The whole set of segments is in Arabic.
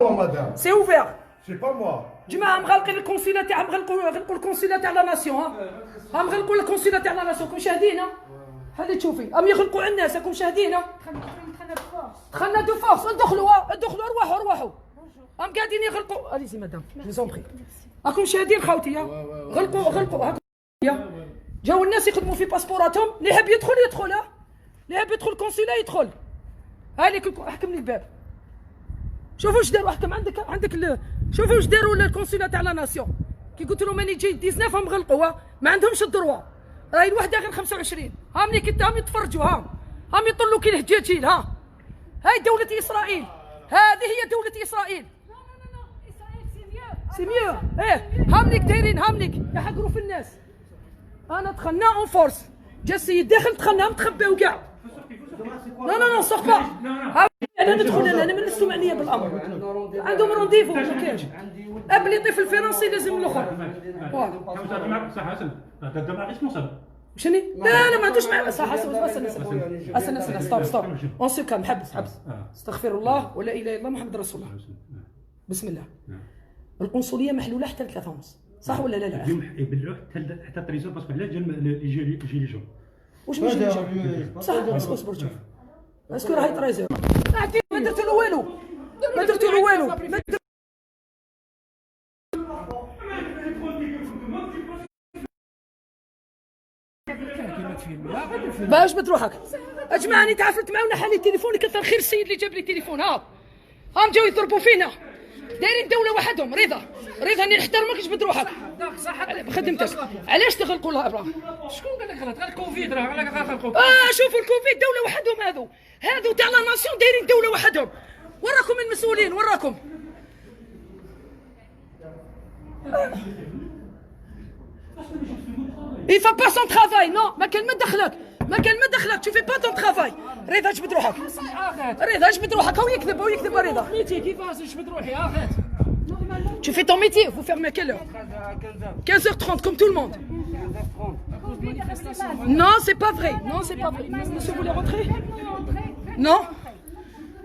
madame. C'est ouvert. C'est pas moi. جماعة مغلقين الكونسيلا تاع غلقوا الكونسيلا تاع لا ناسيون ها مغلقوا الكونسيلا تاع لا ناسيون راكم شاهدينها هذه تشوفي راهم يغلقوا على الناس راكم شاهدينها دخلنا دو فورس ادخلوا ارواحوا راهم قاعدين يغلقوا اليزي مدام جوزون راكم شاهدين خاوتي غلقوا هاكم جاو الناس يخدموا في باسبوراتهم اللي يحب يدخل ها اللي يحب يدخل الكونسيلا يدخل هاليك احكم لي الباب شوفوا واش داروا احكم عندك شوفوا واش داروا الكونسيلا تاع لا ناسيون كي قلت لهم ماني جاي 19 هم غلقوا ما عندهمش الدروا راهي الوحده غير 25 ها ملي كنتهم يتفرجوا ها هم يطلوا كي الهجاجيل ها هاي دولة اسرائيل هذه هي دولة اسرائيل سي ميو ايه هامليك دايرين هامليك يحقروا في الناس انا دخلنا اون فورس جا السيد داخل دخلنا متخباو كاع لا سوق با انا ندخل انا ما نستمع عليا بالامر عندهم رونديفو ما كاينش ابلي طفل فرنسي لازم الاخر شني لا ما عندوش مع صح استنى ستوب اون سو كام حبس استغفر الله ولا اله الا الله محمد رسول الله بسم الله القنصليه محلوله حتى 3:30 صح ولا لا اليوم يبلعوه حتى التريزور باسكو علاش جا يجي جون واش ماشي صح اصبر شوف اسكو راهي تريزور ما درتو له والو باش بتروحك اجماعه اني تعافرت معاه ونحى تليفوني كثر خير السيد اللي جاب لي تليفون هم جاو يضربوا فينا دايرين دوله وحدهم رضا اني نحترمك جبد روحك بخدمتك علاش تغلقوا لها ابراهيم شكون قال لك غلط؟ الكوفيد راه غلقوا شوفوا الكوفيد دوله وحدهم هذو تاع لا ناسيون دايرين دوله وحدهم وراكم المسؤولين وراكم Il fait pas son travail non ما كان ما دخلك tu fais pas ton travail رضا جبد روحك هو يكذب رضا ميتي كيفاش جبد روحي اخيت Tu fais ton métier, vous fermez à quelle heure 15h30 comme tout le monde. Non, c'est pas vrai. Monsieur, vous voulez rentrer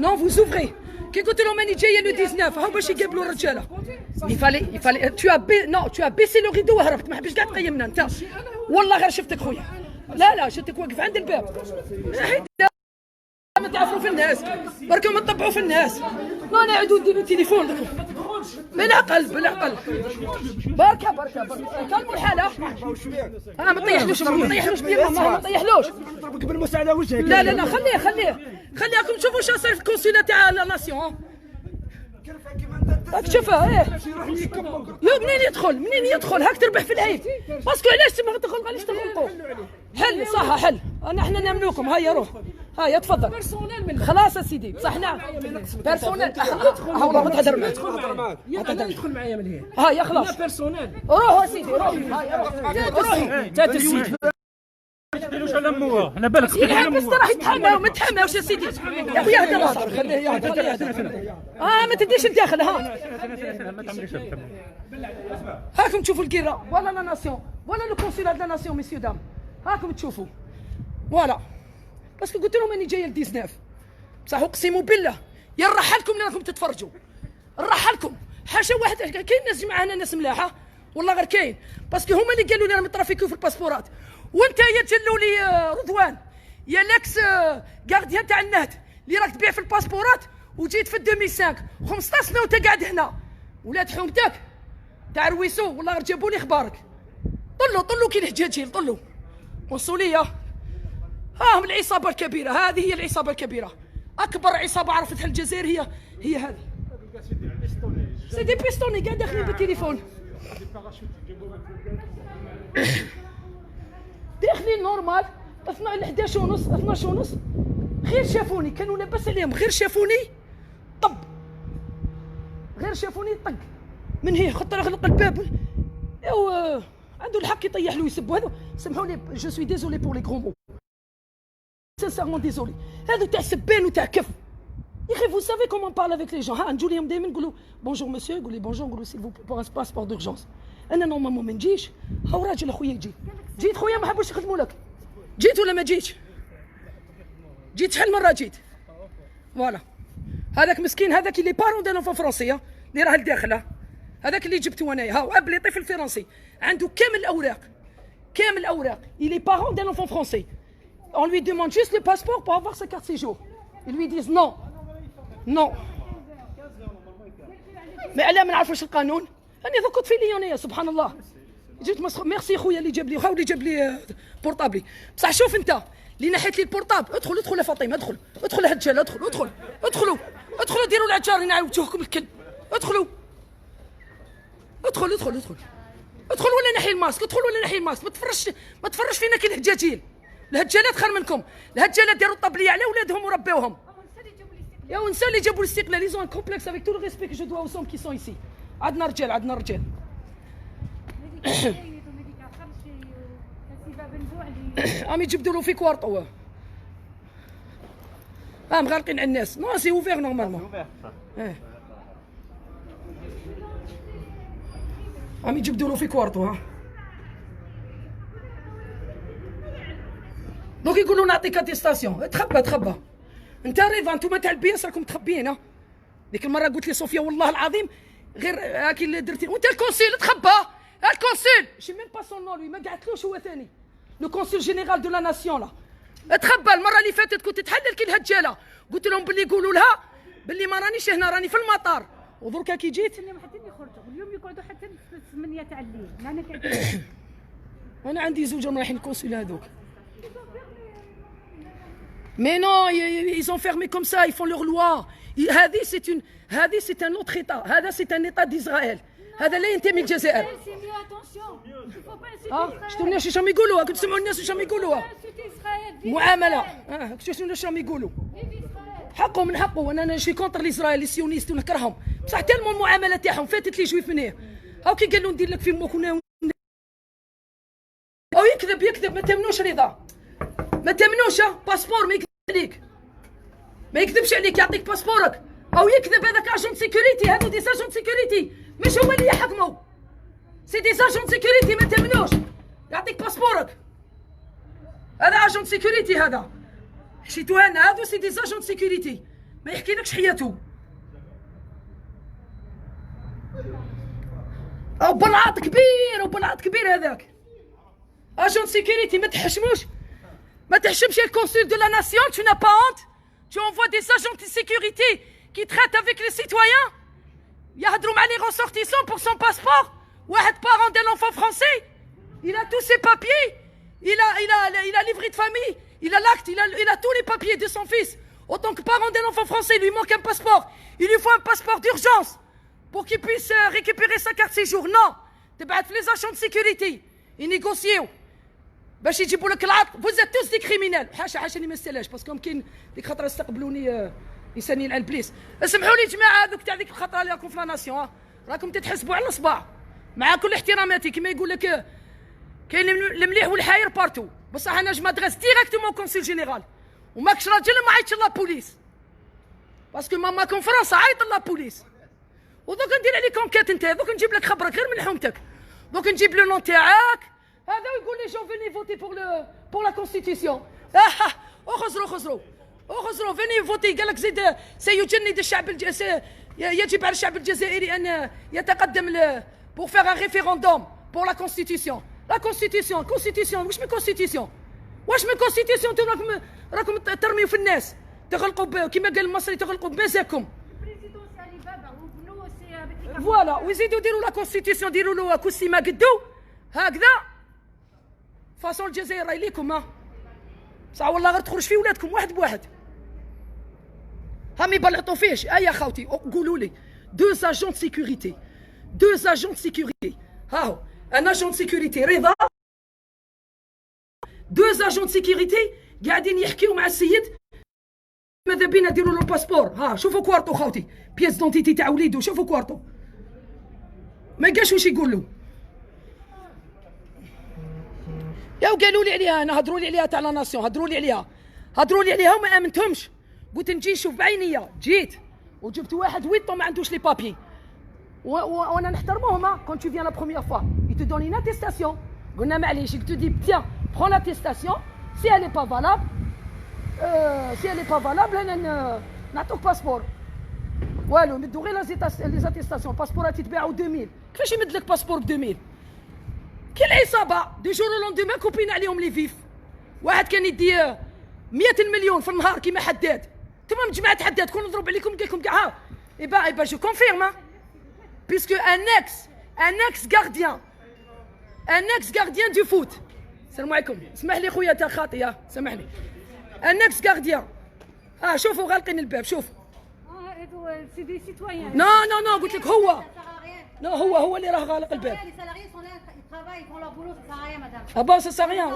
Non, vous ouvrez. Qu'écoute le manager, il y a le 19. هاو باش يقابلوا الرجاله. Il fallait tu as baissé le rideau وهربت ما حبيتش كاع تقيمنا انت. والله غير شفتك خويا. لا شفتك واقف عند الباب. ما تعرفوا في الناس بركم ما تطبعوا في الناس ما نعودوا نديروا تليفون بالعقل بركه كلموا الحاله ما طيحلوش بيا ما طيحلوش ضربك بالموس على وجهك لا خليكم تشوفوا شنو صاير في الكونسيلا تاع لا ناسيون راك تشوفها منين يدخل هاك تربح في العيب باسكو علاش تما تدخل علاش تغلقوا حل صح حل احنا نامنوكم هيا روح هيا تفضل خلاص سيدي بصح نعم بيرسونيل والله ما تهدر معاك ادخل معايا من هنا هيا خلاص بيرسونيل روحوا سيدي روحوا تات السيد ديروش على موها انا بالك بس راه يتحماو ما تحماوش يا سيدي يا خويا هدر خليه يهدر ما تديش الداخل هاكم تشوفوا الكيرا ولا لا ناسيون ولا لو كونسيلا دو لا ناسيون ميسيو دام هاكم تشوفوا فوالا باسكو قلت لهم اني جايه ل 19 بصح اقسم بالله يا نرحلكم اللي راكم تتفرجوا نرحلكم حاشا واحد كاين ناس جماعه هنا ناس ملاحه والله غير كاين باسكو هما اللي قالوا لي راهم يترافيكيو في الباسبورات وانت يا تجلوا لي رضوان يا لاكس غارديان تاع النهد اللي راك تبيع في الباسبورات وجيت في 2005 15 سنه وانت قاعد هنا ولاد حومتك تاع رويسو والله غير جابوا لي اخبارك طلوا كي الهجاجيل طلوا مسؤوليه هم العصابه الكبيره هذه هي العصابه الكبيره اكبر عصابه عرفتها الجزائر هي هذه سي دي بيستوني قاعد داخلين بالتليفون داخلين نورمال 11 ونص 12 ونص غير شافوني كانوا لاباس عليهم غير شافوني طب من هي خطر غلق الباب عنده الحق يطيح له يسب هذا سمحوا لي جو سوي ديزولي بور لي غرو مو سانسيرمون ديزولي هذا تاع سبان وتاع كف يا اخي فو سافي كومون بارل افيك لي جون نجوا لهم دائما نقولوا بونجور مسيو يقول لي بونجور نقول له سيل فو بور ان باسبور دورجونس انا نورمالمون ما نجيش هاو راجل اخويا جيت خويا ما حبوش يخدموا لك جيت ولا ما جيتش شحال مره جيت فوالا هذاك مسكين هذاك اللي بارون دان لونفون فرونسي اللي راه لداخله هذاك اللي جبته انايا ها اب لي طفل فرنسي عنده كامل الاوراق كامل الاوراق il est parent d'un enfant français on lui demande juste le passeport pour avoir sa carte séjour ils lui disent non non ما علاه ما نعرفوش القانون راني دوك طفي لي انايا سبحان الله جيت ميرسي خويا اللي جاب لي خاو اللي جاب لي بورطابلي بصح شوف انت اللي نحيت لي البورطابل ادخل يا فاطمه ادخل هالجاله ادخلوا ديروا العجار هنا عاودتوكم الكلب ادخلوا ولا نحي الماسك ما تفرش فينا كي الهجاجين الهجالات خير منكم الهجالات داروا الطبليه على ولادهم وربيوهم يا ونسا اللي جابوا الاستقلال ils ont un complexe avec tout le respect que je dois aux hommes qui sont ici عندنا رجال عم يجبدوا له في كوارطو مغلقين على الناس نو سي اوفير نورمالمون عم يجبدوا له في كوارطو دونك يقولوا نعطيك اتيستاسيون تخبى انت رضا انتوما تاع البياس راكم متخبيين ديك المره قلت لي صوفيا والله العظيم غير هاكي اللي درتي وانت الكونسيل تخبى الكونسيل شي ميم با سون نون لوي ما قعدتلوش هو ثاني لو كونسيل جينيرال دو لا ناسيون لا تخبى المره اللي فاتت كنت تحلل كي الهجاله قلت لهم باللي يقولوا لها باللي ما رانيش هنا راني في المطار ودركا كي جيت اليوم حتى يخرجوا اليوم يقعدوا حتى 8 تاع الليل انا كاين انا عندي زوج رايحين الكونسيل هذوك Mais non, ils ont fermé comme ça, ils font leur loi. هذه c'est un autre état. هذا c'est un état d'Israël. هذا لا ينتمي للجزائر. شفتوا الناس واش راهم يقولوا؟ كنت تسمعوا الناس واش راهم يقولوا؟ معاملة. شفتوا الناس واش راهم يقولوا؟ حقهم من حقه وانا شي كونتر الاسرائيل السيونيست ونكرههم بصح تالمون المعاملة تاعهم فاتت لي جويف من هنا. هاو كي قالوا ندير لك في موك او يكذب ما تامنوش رضا. ما تامنوش باسبور ما يكذب عليك ما يكذبش عليك يعطيك باسبورك او يكذب هذاك اجون سيكوريتي هذو دي اجون سيكوريتي مش هما اللي يحكموا سي دي اجون سيكوريتي ما تامنوش يعطيك باسبورك هذا اجون سيكوريتي هذا حشيتو انا هذو سي دي اجون سيكوريتي ما يحكيلكش حياته او بلعاط كبير هذاك اجون سيكوريتي ما تحشمش الكونسول دو لا ناسيون tu n'as pas honte tu envoies des agents de sécurité qui traitent avec les citoyens يهضروا مع les ressortissants pour son passeport واحد parent d'un enfant français il a tous ses papiers il a livret de famille il a l'acte il a tous les papiers de son fils en tant que parent d'un enfant français il lui manque un passeport il lui faut un passeport d'urgence pour qu'il puisse récupérer sa carte séjour non تبعت les agents de sécurité ينيغوسيو باش يجيبوا لك العط فوزات توس دي كريمينال حاشا اللي ما يستاهلش باسكو كاين ديك خطره استقبلوني يسانين على البليس اسمحوا لي جماعه هذوك تاع ديك الخطره اللي راكم في لا ناسيون راكم تتحسبوا على الصباع مع كل احتراماتي كما يقول لك كاين المليح والحاير بارتو بصح انا جو مادريس ديريكتومون كونسيل جينيرال وماكش راجل ما عيطش لا بوليس باسكو ماما كونفرنس عيط لا بوليس ودوك ندير عليك انكيت انت دوك نجيب لك خبرك غير من حومتك دوك نجيب لو نون تاعك هذا يقول لي جون فيني فوتي بور لا كونستيتيسيون اخزروا فيني فوتي قال لك زيد سيجند الشعب يجب على الشعب الجزائري ان يتقدم بور فيغ ان ريفيروندوم بور لا كونستيتيسيون كونستيتيسيون واش من كونستيتيسيون راكم ترميو في الناس تغلقوا كما قال المصري تغلقوا بمزاجكم فوالا ويزيدوا يديروا لا كونستيتيسيون ديروا له كرسي ما قدو هكذا فاصون الجزائر راهي ليكم بصح والله غير تخرج فيه ولادكم واحد بواحد هم يبلعطوا فيش يا خاوتي قولوا لي دو اجون سيكوريتي ها هو ان اجون سيكوريتي رضا دو اجون سيكوريتي قاعدين يحكيو مع السيد ماذا بينا نديروا له الباسبور ها شوفوا كوارتو خاوتي بياس دونتيتي تاع وليدو شوفوا كوارتو ما قالش واش يقول له يا وقالوا لي عليها انا هضروا لي عليها تاع لا ناسيون هضروا لي عليها وما امنتهمش قلت نجي نشوف بعينيا جيت وجبت واحد ويطو ما عندوش لي بابي وانا نحترموهم كون tu viens la première fois il te donne une attestation قلنا معليش il te dit tiens prends l'attestation si elle est pas valable انا نعطوك باسبور والو يمدوا غير لي زاتيستاسيون. باسبورات يتباعوا 2000. كيفاش يمد لك باسبور ب 2000؟ كي العصابه دو جور او لوندومان كوبين عليهم لي فيف. واحد كان يدي 100 المليون في النهار كيما حداد. انتوما مجموعه حداد كون نضرب عليكم قال لكم كاع ها. ايبا جو كونفيرم بيسكو ان اكس غارديان دو فوت. السلام عليكم. اسمح لي خويا تا خاطي سامحني. ان اكس غارديان. شوفوا غالقين الباب شوف. سي دي سيتويان. نو قلت لك هو. نو هو اللي راه غالق الباب. bon ça sert à rien.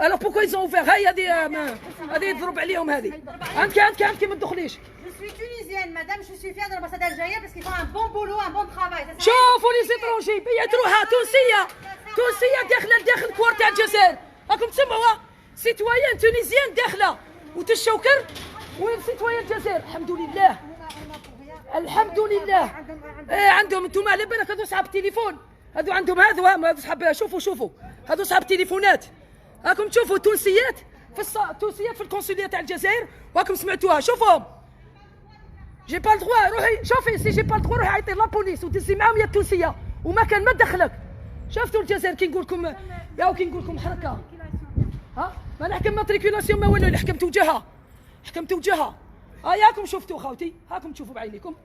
Alors pourquoi ils ont ouvert هاي هذه يضرب عليهم هذه. عندك ما تدخليش. Je suis tunisienne, madame, je suis fière de l'ambassade algérienne parce qu'ils font un bon boulot, un bon travail. شوفوا لي زيترونجي بيتروها تونسيه داخل الكوار تاع الجزائر. راكم تسمعوا سيتويان تونيزيان داخله وتشوكر وين سيتويان الجزائر. الحمد لله. عندهم انتم على بالك هذو صحاب التليفون. هذو عندهم هذو صحاب. شوفوا هذو صحاب تليفونات. راكم تشوفوا تونسيات في القنصليه تاع الجزائر وراكم سمعتوها. شوفوهم. جي با الدغوا روحي شوفي سي جي با الدغوا روحي عيطي لابوليس ودزي معاهم يا التونسيه وما كان ما دخلك. شفتوا الجزائر كي نقول لكم حركه ما نحكم ماتريكولاسيون ما والو. حكمت وجهها. ياكم شفتوا خاوتي هاكم تشوفوا بعينيكم.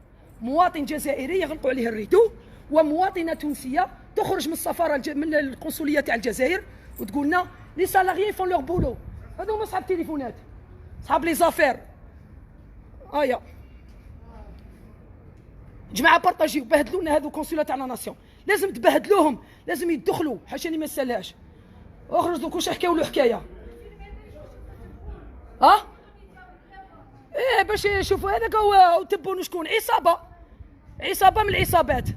مواطن جزائري يغلقوا عليه الريتو ومواطنه تونسيه تخرج من السفاره من القنصليه تاع الجزائر وتقول لنا لي سالاريي فون لور بولو. هذو هما صحاب تليفونات صحاب لي زافير. جماعه بارطاجيو بهدلونا هذو كونسولا تاع لا ناسيون. لازم تبهدلوهم لازم يدخلوا حاشاني ما نسالهاش. اخرج دوك واش حكاو له حكايه باش يشوفوا هذاك هو تبون شكون عصابه من العصابات.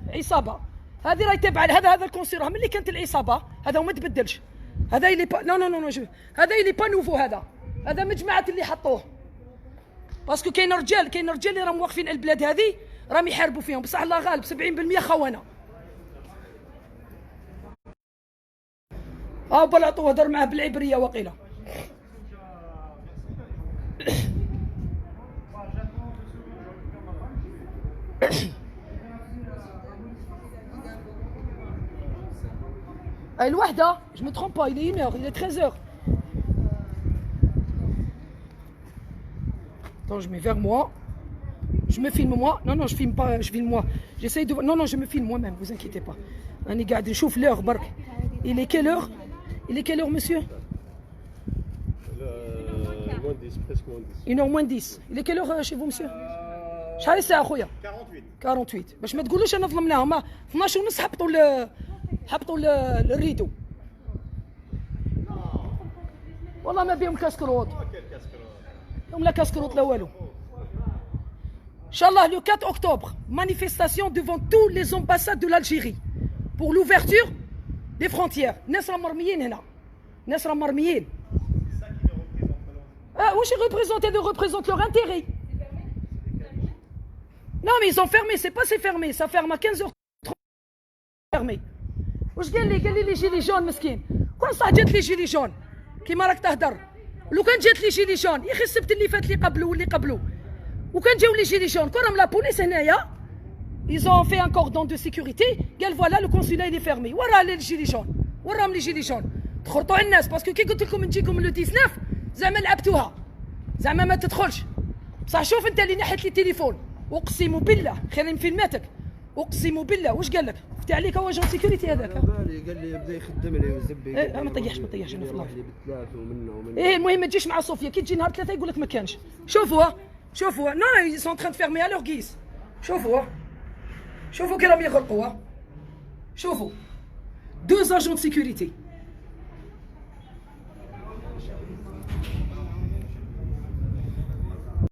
هذه راهي تابعه هذا الكونسير ملي كانت العصابه. هذا وما تبدلش. هذا اللي نو هذا اللي با نوفو. هذا مجموعه اللي حطوه باسكو كاين رجال اللي راهم واقفين على البلاد هذه راهم يحاربوا فيهم بصح الله غالب 70% خونه. بلعطوه هضر معاه بالعبريه وقيله. الوحده je me trompe pas il est 1h il est 13h. Attends, je mets vers moi. Je me filme moi. Non, je filme pas, je filme moi. J'essaye de. Non, je me filme moi-même, vous inquiétez pas. راني قاعد نشوف l'heure برك. Il est quelle heure? monsieur? Moins 10, presque moins 10. 1h moins 10. Il est quelle heure chez vous, monsieur? شحال الساعة أخويا؟ 48 باش ما تقولوش أنا ظلمناهم. 12:30 حبطوا الريدو. والله ما بيهم كاسكروط. يوم لا كاسكروط لا والو. Inch'Allah, le 4 octobre, manifestation devant toutes les ambassades de l'Algérie pour l'ouverture des frontières. Nesra marmiyin hna. Nesra marmiyin. Où ils représentent leur intérêt. Non, mais ils ont fermé, c'est fermé, ça ferme à 15h30. Fermé. واش قال لي جيلي جون مسكين. كون صح جات لي جيلي جون كيما راك تهدر. لو كان جات لي جيلي جون يا اخي السبت اللي فات اللي قبلو واللي قبلو وكان جاو لي جيلي جون كون راهم لا بوليس هنايا ils ont fait un cordon de sécurité قال فوالا لو كونسولا il est fermé. ورا لي جيلي جون وراهم لي جيلي جون تخرطوا على الناس باسكو كي قلت لكم نجيكم لو 19 زعما لعبتوها زعما ما تدخلش. بصح شوف انت اللي نحيت لي التليفون اقسم بالله خير من فيلماتك اقسم بالله واش قال لك؟ فتح عليك هو جون سيكوريتي هذاك. قال لي بدا يخدم لي ويزبي. ما طيحش انا في الله. ومنه المهم ما تجيش مع صوفيا كي تجي نهار 3 يقول لك ما كانش. شوفوا نو ils sont en train de fermer à leur guise. شوفوا كي راهم يغلقوا. شوفوا 2 agents de sécurité